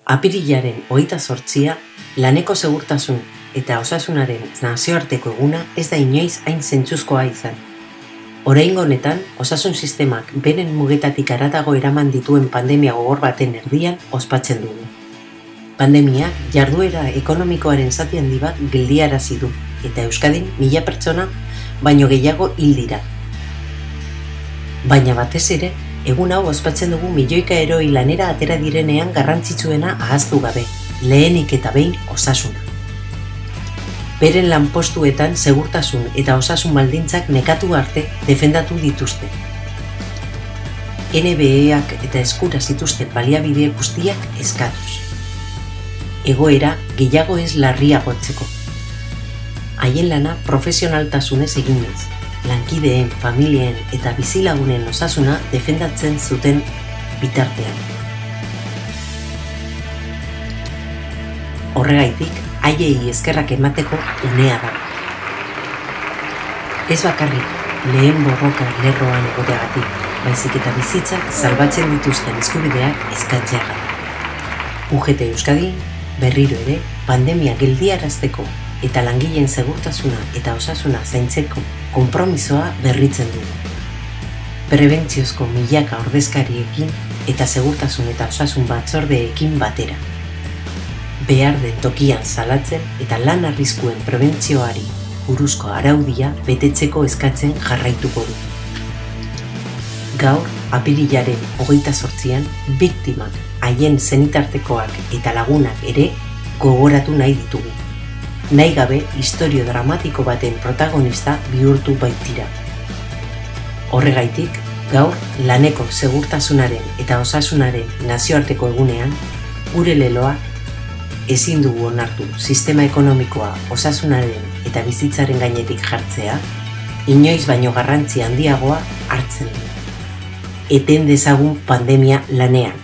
Apirilaren 28 laneko segurtasun eta osasunaren nazioarteko eguna ez da inoiz hain zentzuzkoa izan. Oraingo honetan, osasun sistemak beren mugetatik haratago eraman dituen pandemia gogor baten erdian ospatzen dugu. Pandemia jarduera ekonomikoaren zati handi bat geldiarazi du, eta Euskadin 1000 pertsona baino gehiago hil dira. Baina batez ere, egun hau ospatzen dugu milioika heroi lanera atera direnean garrantzitsuena ahaztu gabe, lehenik eta behin osasuna. Beren lanpostuetan segurtasun eta osasun baldintzak nekatu arte defendatu dituzte. NBEak eta eskura zituzten baliabide guztiak eskatuz. Egoera gehiago ez larriagotzeko. Haien lana profesionaltasunez eginez, lankideen, familien eta bizilagunen osasuna defendatzen zuten bitartean. Horregaitik, haiei eskerrak emateko unea da. Ez bakarrik lehen borroka lerroan egoteagatik, baizik eta bizitzak salbatzen dituzten eskubideak eskatzeagatik. UGT Euskadi berriro ere pandemia geldiarazteko eta langileen segurtasuna eta osasuna zaintzeko konpromisoa berritzen dugu. Prebentziozko milaka ordezkariekin eta segurtasun eta osasun batzordeekin batera. Behar den tokian salatzen eta lan arriskuen prebentzioari buruzko araudia betetzeko eskatzen jarraituko du. Gaur, apirilaren 28an, biktimak, haien zenitartekoak eta lagunak ere gogoratu nahi ditugu. Nahi gabe, istorio dramatiko baten protagonista bihurtu baitira. Horregaitik, gaur laneko segurtasunaren eta osasunaren nazioarteko egunean, gure leloak ezin dugu onartu sistema ekonomikoa osasunaren eta bizitzaren gainetik jartzea, inoiz baino garrantzi handiagoa hartzen du. Eten dezagun pandemia lanean.